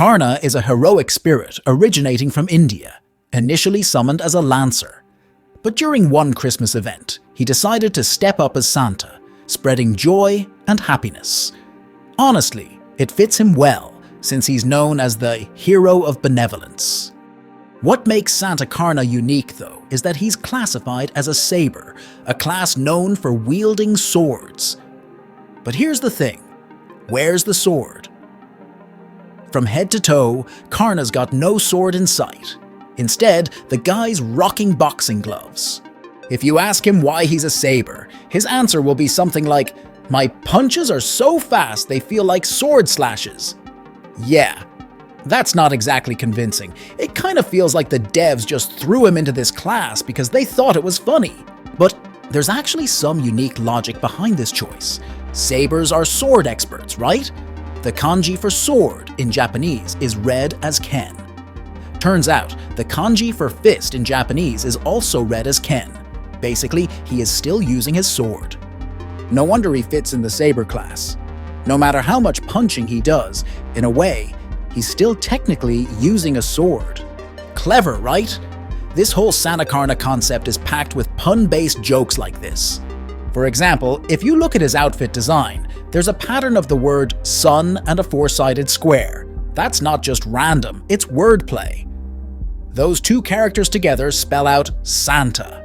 Karna is a heroic spirit originating from India, initially summoned as a lancer. But during one Christmas event, he decided to step up as Santa, spreading joy and happiness. Honestly, it fits him well, since he's known as the hero of benevolence. What makes Santa Karna unique, though, is that he's classified as a saber, a class known for wielding swords. But here's the thing, where's the sword? From head to toe, Karna's got no sword in sight. Instead, the guy's rocking boxing gloves. If you ask him why he's a saber, his answer will be something like, "My punches are so fast they feel like sword slashes." Yeah, that's not exactly convincing. It kind of feels like the devs just threw him into this class because they thought it was funny. But there's actually some unique logic behind this choice. Sabers are sword experts, right? The kanji for sword in Japanese is read as ken. Turns out, the kanji for fist in Japanese is also read as ken. Basically, he is still using his sword. No wonder he fits in the saber class. No matter how much punching he does, in a way, he's still technically using a sword. Clever, right? This whole Santa Karna concept is packed with pun-based jokes like this. For example, if you look at his outfit design, there's a pattern of the word sun and a four-sided square. That's not just random, it's wordplay. Those two characters together spell out Santa.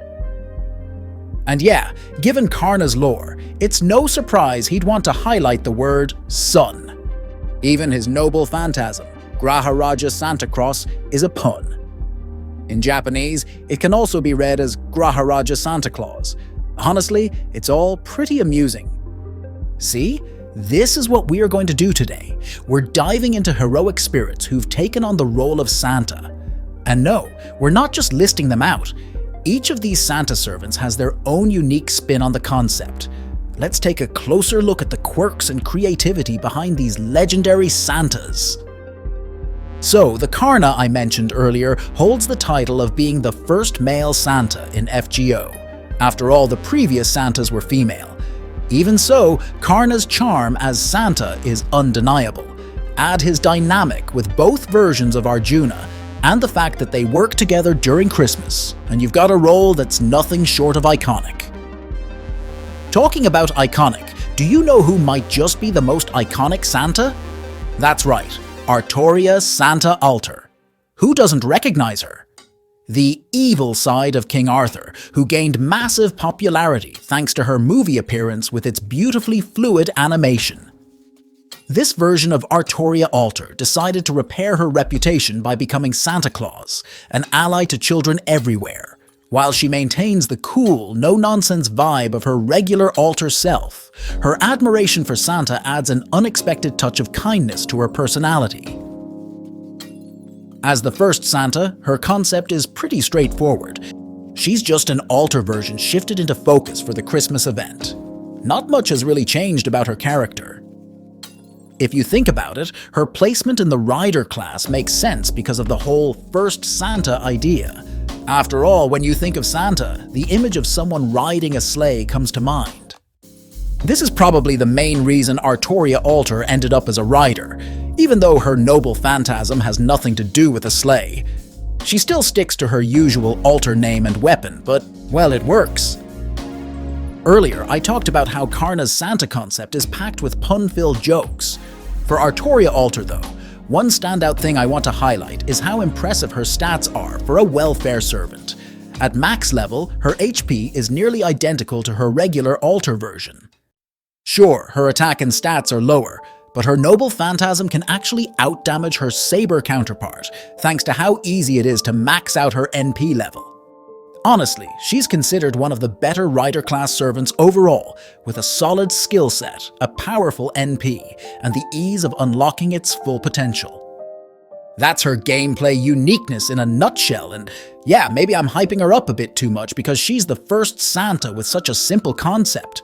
And yeah, given Karna's lore, it's no surprise he'd want to highlight the word sun. Even his noble phantasm, Graharaja Santa Cross, is a pun. In Japanese, it can also be read as Graharaja Santa Claus. Honestly, it's all pretty amusing. See? This is what we are going to do today. We're diving into heroic spirits who've taken on the role of Santa. And no, we're not just listing them out. Each of these Santa servants has their own unique spin on the concept. Let's take a closer look at the quirks and creativity behind these legendary Santas. So, the Karna I mentioned earlier holds the title of being the first male Santa in FGO. After all, the previous Santas were female. Even so, Karna's charm as Santa is undeniable. Add his dynamic with both versions of Arjuna, and the fact that they work together during Christmas, and you've got a role that's nothing short of iconic. Talking about iconic, do you know who might just be the most iconic Santa? That's right, Artoria Santa Alter. Who doesn't recognize her? The evil side of King Arthur, who gained massive popularity thanks to her movie appearance with its beautifully fluid animation. This version of Artoria Alter decided to repair her reputation by becoming Santa Claus, an ally to children everywhere, while she maintains the cool, no-nonsense vibe of her regular Alter self. Her admiration for Santa adds an unexpected touch of kindness to her personality. As the first Santa, her concept is pretty straightforward. She's just an Alter version shifted into focus for the Christmas event. Not much has really changed about her character. If you think about it, her placement in the rider class makes sense because of the whole first Santa idea. After all, when you think of Santa, the image of someone riding a sleigh comes to mind. This is probably the main reason Artoria Alter ended up as a rider, even though her noble phantasm has nothing to do with a sleigh. She still sticks to her usual Alter name and weapon, but, well, it works. Earlier, I talked about how Karna's Santa concept is packed with pun-filled jokes. For Artoria Alter, though, one standout thing I want to highlight is how impressive her stats are for a welfare servant. At max level, her HP is nearly identical to her regular Alter version. Sure, her attack and stats are lower, but her noble phantasm can actually outdamage her saber counterpart, thanks to how easy it is to max out her NP level. Honestly, she's considered one of the better rider class servants overall, with a solid skill set, a powerful NP, and the ease of unlocking its full potential. That's her gameplay uniqueness in a nutshell, and yeah, maybe I'm hyping her up a bit too much because she's the first Santa with such a simple concept.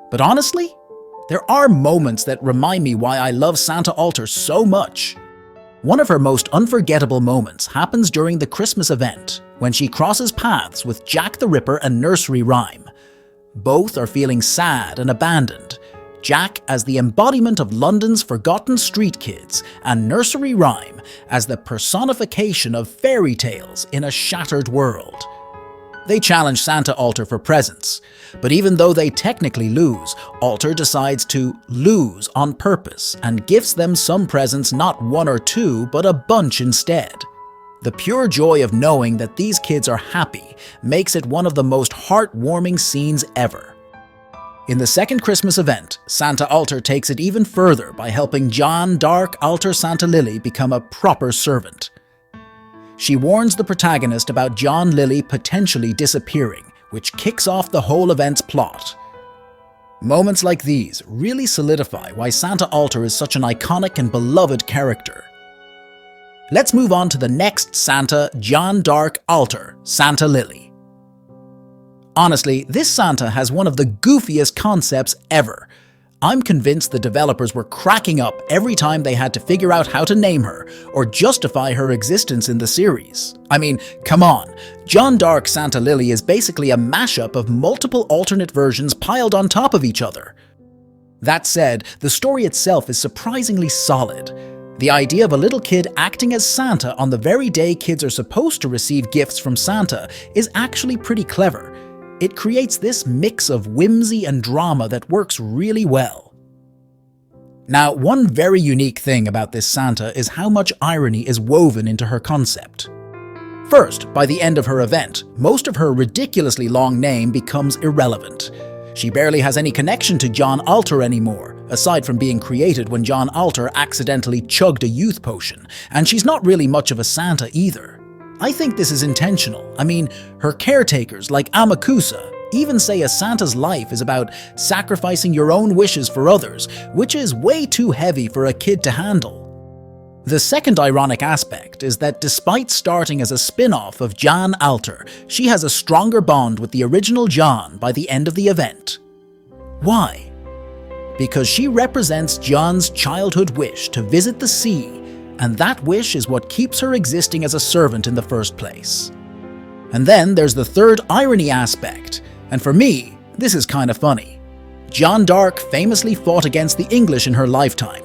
But honestly, there are moments that remind me why I love Santa Alter so much. One of her most unforgettable moments happens during the Christmas event, when she crosses paths with Jack the Ripper and Nursery Rhyme. Both are feeling sad and abandoned. Jack as the embodiment of London's forgotten street kids, and Nursery Rhyme as the personification of fairy tales in a shattered world. They challenge Santa Alter for presents, but even though they technically lose, Alter decides to lose on purpose and gifts them some presents, not one or two, but a bunch instead. The pure joy of knowing that these kids are happy makes it one of the most heartwarming scenes ever. In the second Christmas event, Santa Alter takes it even further by helping John Dark Alter Santa Lily become a proper servant. She warns the protagonist about John Lily potentially disappearing, which kicks off the whole event's plot. Moments like these really solidify why Santa Alter is such an iconic and beloved character. Let's move on to the next Santa, John Dark Alter Santa Lily. Honestly, this Santa has one of the goofiest concepts ever. I'm convinced the developers were cracking up every time they had to figure out how to name her or justify her existence in the series. I mean, come on, John Dark Santa Lily is basically a mashup of multiple alternate versions piled on top of each other. That said, the story itself is surprisingly solid. The idea of a little kid acting as Santa on the very day kids are supposed to receive gifts from Santa is actually pretty clever. It creates this mix of whimsy and drama that works really well. Now, one very unique thing about this Santa is how much irony is woven into her concept. First, by the end of her event, most of her ridiculously long name becomes irrelevant. She barely has any connection to John Alter anymore, aside from being created when John Alter accidentally chugged a youth potion, and she's not really much of a Santa either. I think this is intentional. I mean, her caretakers, like Amakusa, even say a Santa's life is about sacrificing your own wishes for others, which is way too heavy for a kid to handle. The second ironic aspect is that despite starting as a spin-off of John Alter, she has a stronger bond with the original John by the end of the event. Why? Because she represents John's childhood wish to visit the sea, and that wish is what keeps her existing as a servant in the first place. And then there's the third irony aspect, and for me, this is kind of funny. John Dark famously fought against the English in her lifetime.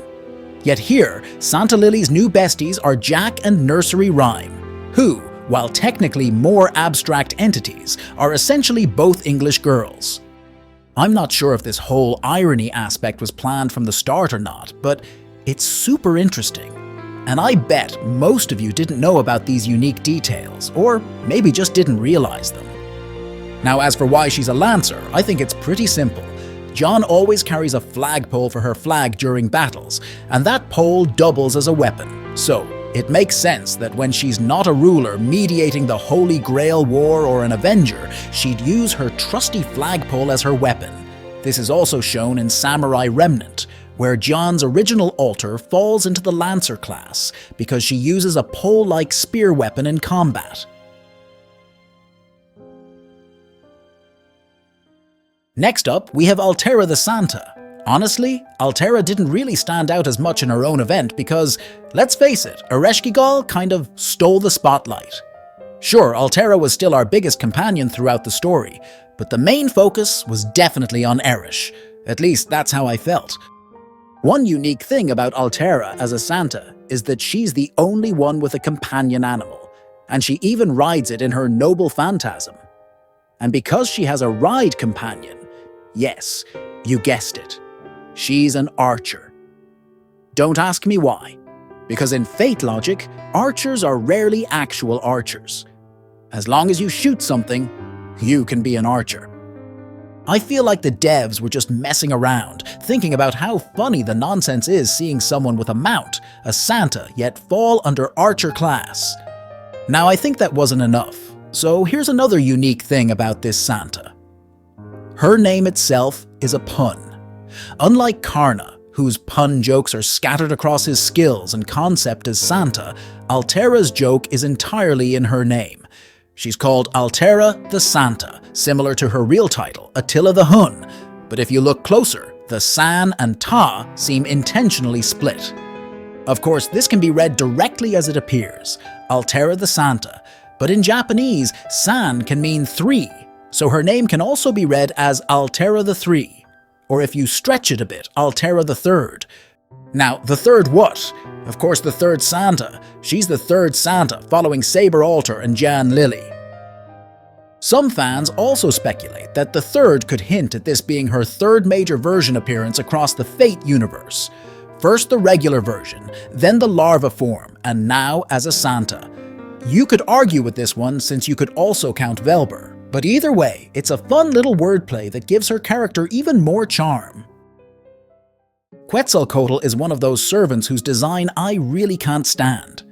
Yet here, Santa Lily's new besties are Jack and Nursery Rhyme, who, while technically more abstract entities, are essentially both English girls. I'm not sure if this whole irony aspect was planned from the start or not, but it's super interesting. And I bet most of you didn't know about these unique details, or maybe just didn't realize them. Now, as for why she's a Lancer, I think it's pretty simple. John always carries a flagpole for her flag during battles, and that pole doubles as a weapon. So, it makes sense that when she's not a ruler mediating the Holy Grail War or an Avenger, she'd use her trusty flagpole as her weapon. This is also shown in Samurai Remnant, where John's original altar falls into the Lancer class because she uses a pole-like spear weapon in combat. Next up, we have Altera the Santa. Honestly, Altera didn't really stand out as much in her own event because, let's face it, Ereshkigal kind of stole the spotlight. Sure, Altera was still our biggest companion throughout the story, but the main focus was definitely on Eresh. At least that's how I felt. One unique thing about Altera as a Santa is that she's the only one with a companion animal, and she even rides it in her noble phantasm. And because she has a ride companion, yes, you guessed it, she's an archer. Don't ask me why, because in Fate logic, archers are rarely actual archers. As long as you shoot something, you can be an archer. I feel like the devs were just messing around, thinking about how funny the nonsense is seeing someone with a mount, a Santa, yet fall under archer class. Now I think that wasn't enough, so here's another unique thing about this Santa. Her name itself is a pun. Unlike Karna, whose pun jokes are scattered across his skills and concept as Santa, Altera's joke is entirely in her name. She's called Altera the Santa, similar to her real title, Attila the Hun, but if you look closer, the San and Ta seem intentionally split. Of course, this can be read directly as it appears, Altera the Santa, but in Japanese, San can mean 3, so her name can also be read as Altera the 3. Or if you stretch it a bit, Altera the Third. Now, the third what? Of course, the third Santa. She's the third Santa, following Saber Alter and Jan Lily. Some fans also speculate that the third could hint at this being her third major version appearance across the Fate universe. First the regular version, then the larva form, and now as a Santa. You could argue with this one since you could also count Velber, but either way, it's a fun little wordplay that gives her character even more charm. Quetzalcoatl is one of those servants whose design I really can't stand.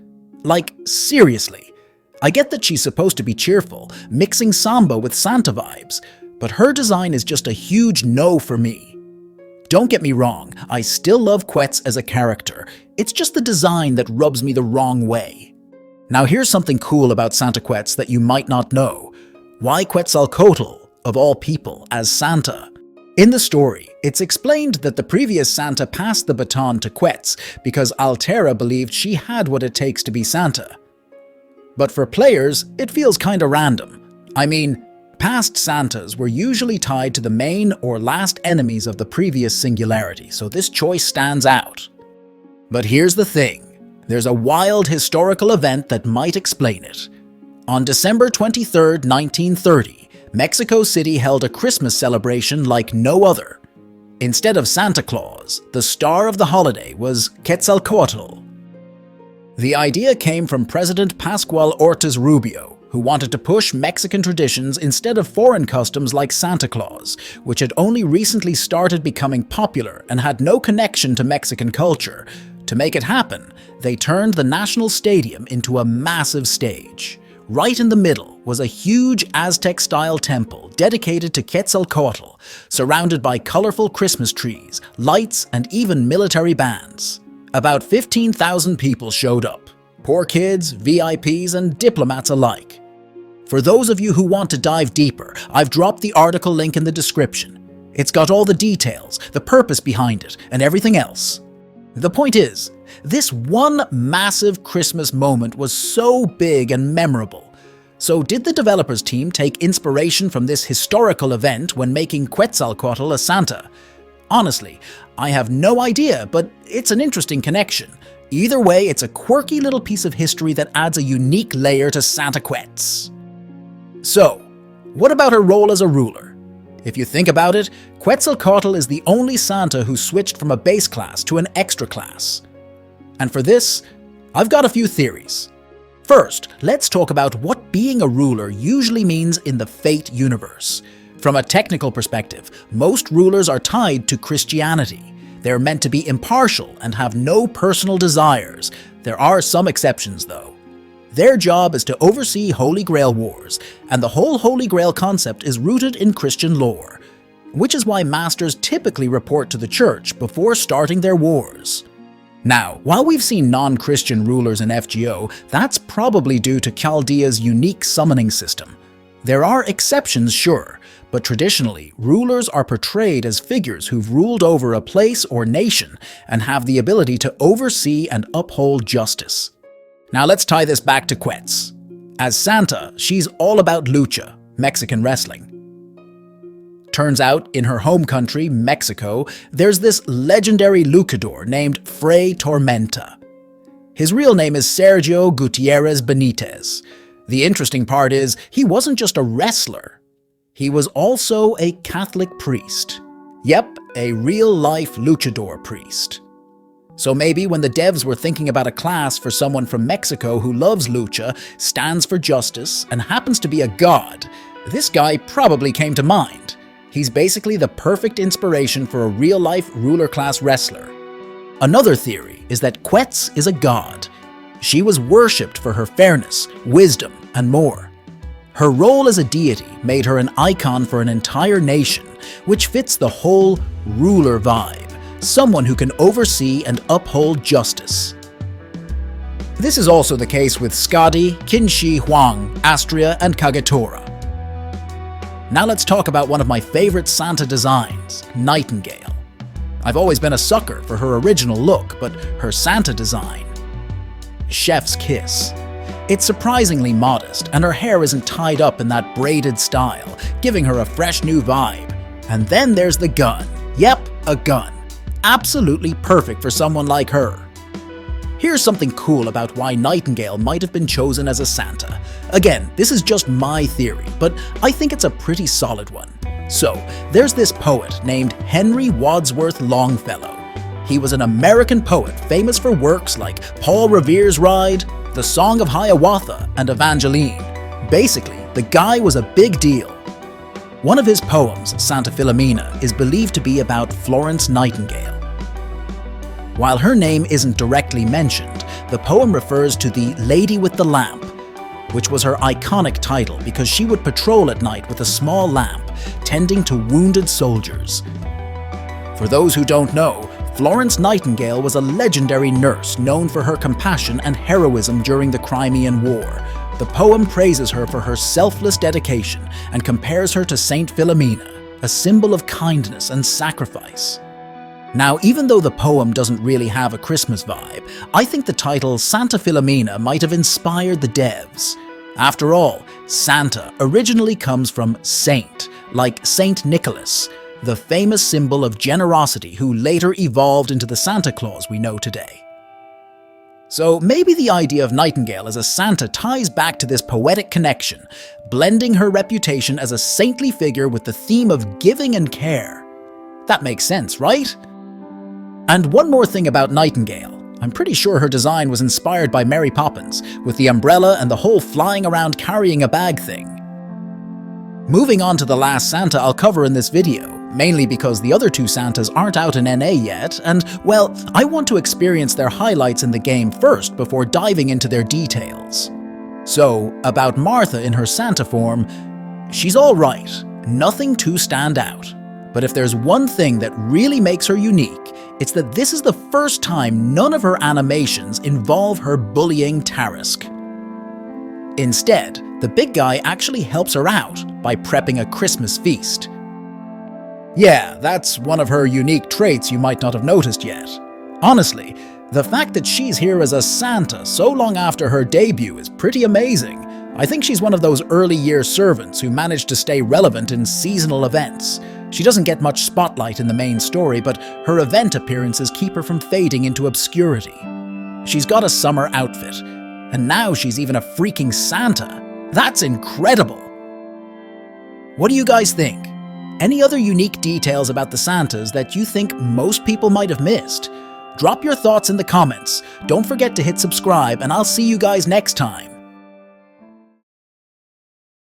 Like, seriously. I get that she's supposed to be cheerful, mixing samba with Santa vibes, but her design is just a huge no for me. Don't get me wrong, I still love Quetz as a character, it's just the design that rubs me the wrong way. Now here's something cool about Santa Quetz that you might not know. Why Quetzalcoatl, of all people, as Santa? In the story, it's explained that the previous Santa passed the baton to Quetz because Altera believed she had what it takes to be Santa. But for players, it feels kinda random. I mean, past Santas were usually tied to the main or last enemies of the previous singularity, so this choice stands out. But here's the thing. There's a wild historical event that might explain it. On December 23rd, 1930, Mexico City held a Christmas celebration like no other. Instead of Santa Claus, the star of the holiday was Quetzalcoatl. The idea came from President Pascual Ortiz Rubio, who wanted to push Mexican traditions instead of foreign customs like Santa Claus, which had only recently started becoming popular and had no connection to Mexican culture. To make it happen, they turned the National Stadium into a massive stage. Right in the middle was a huge Aztec-style temple dedicated to Quetzalcoatl, surrounded by colorful Christmas trees, lights, and even military bands. About 15,000 people showed up, poor kids, VIPs, and diplomats alike. For those of you who want to dive deeper, I've dropped the article link in the description. It's got all the details, the purpose behind it, and everything else. The point is, this one massive Christmas moment was so big and memorable. So did the developers team take inspiration from this historical event when making Quetzalcoatl a Santa? Honestly, I have no idea, but it's an interesting connection. Either way, it's a quirky little piece of history that adds a unique layer to Santa Quetz. So, what about her role as a ruler? If you think about it, Quetzalcoatl is the only Santa who switched from a base class to an extra class. And for this, I've got a few theories. First, let's talk about what being a ruler usually means in the Fate universe. From a technical perspective, most rulers are tied to Christianity. They're meant to be impartial and have no personal desires. There are some exceptions, though. Their job is to oversee Holy Grail wars, and the whole Holy Grail concept is rooted in Christian lore, which is why masters typically report to the church before starting their wars. Now, while we've seen non-Christian rulers in FGO, that's probably due to Chaldea's unique summoning system. There are exceptions, sure, but traditionally, rulers are portrayed as figures who've ruled over a place or nation and have the ability to oversee and uphold justice. Now let's tie this back to Quetz. As Santa, she's all about Lucha, Mexican wrestling. Turns out, in her home country, Mexico, there's this legendary luchador named Fray Tormenta. His real name is Sergio Gutierrez Benitez. The interesting part is, he wasn't just a wrestler. He was also a Catholic priest. Yep, a real-life luchador priest. So maybe when the devs were thinking about a class for someone from Mexico who loves lucha, stands for justice, and happens to be a god, this guy probably came to mind. He's basically the perfect inspiration for a real-life ruler-class wrestler. Another theory is that Quetz is a god. She was worshipped for her fairness, wisdom, and more. Her role as a deity made her an icon for an entire nation, which fits the whole ruler vibe. Someone who can oversee and uphold justice. This is also the case with Skadi, Qinshi Huang, Astria, and Kagetora. Now let's talk about one of my favorite Santa designs, Nightingale. I've always been a sucker for her original look, but her Santa design, chef's kiss. It's surprisingly modest, and her hair isn't tied up in that braided style, giving her a fresh new vibe. And then there's the gun. Yep, a gun. Absolutely perfect for someone like her. Here's something cool about why Nightingale might have been chosen as a Santa. Again, this is just my theory, but I think it's a pretty solid one. So, there's this poet named Henry Wadsworth Longfellow. He was an American poet famous for works like Paul Revere's Ride, The Song of Hiawatha, and Evangeline. Basically, the guy was a big deal. One of his poems, Santa Filomena, is believed to be about Florence Nightingale. While her name isn't directly mentioned, the poem refers to the Lady with the Lamp, which was her iconic title because she would patrol at night with a small lamp, tending to wounded soldiers. For those who don't know, Florence Nightingale was a legendary nurse known for her compassion and heroism during the Crimean War. The poem praises her for her selfless dedication and compares her to Saint Philomena, a symbol of kindness and sacrifice. Now, even though the poem doesn't really have a Christmas vibe, I think the title Santa Filomena might have inspired the devs. After all, Santa originally comes from saint, like Saint Nicholas, the famous symbol of generosity who later evolved into the Santa Claus we know today. So maybe the idea of Nightingale as a Santa ties back to this poetic connection, blending her reputation as a saintly figure with the theme of giving and care. That makes sense, right? And one more thing about Nightingale. I'm pretty sure her design was inspired by Mary Poppins, with the umbrella and the whole flying around carrying a bag thing. Moving on to the last Santa I'll cover in this video, mainly because the other two Santas aren't out in NA yet, and, well, I want to experience their highlights in the game first before diving into their details. So, about Martha in her Santa form, she's alright, nothing to stand out. But if there's one thing that really makes her unique, it's that this is the first time none of her animations involve her bullying Tarisk. Instead, the big guy actually helps her out by prepping a Christmas feast. Yeah, that's one of her unique traits you might not have noticed yet. Honestly, the fact that she's here as a Santa so long after her debut is pretty amazing. I think she's one of those early-year servants who managed to stay relevant in seasonal events. She doesn't get much spotlight in the main story, but her event appearances keep her from fading into obscurity. She's got a summer outfit, and now she's even a freaking Santa. That's incredible! What do you guys think? Any other unique details about the Santas that you think most people might have missed? Drop your thoughts in the comments. Don't forget to hit subscribe, and I'll see you guys next time.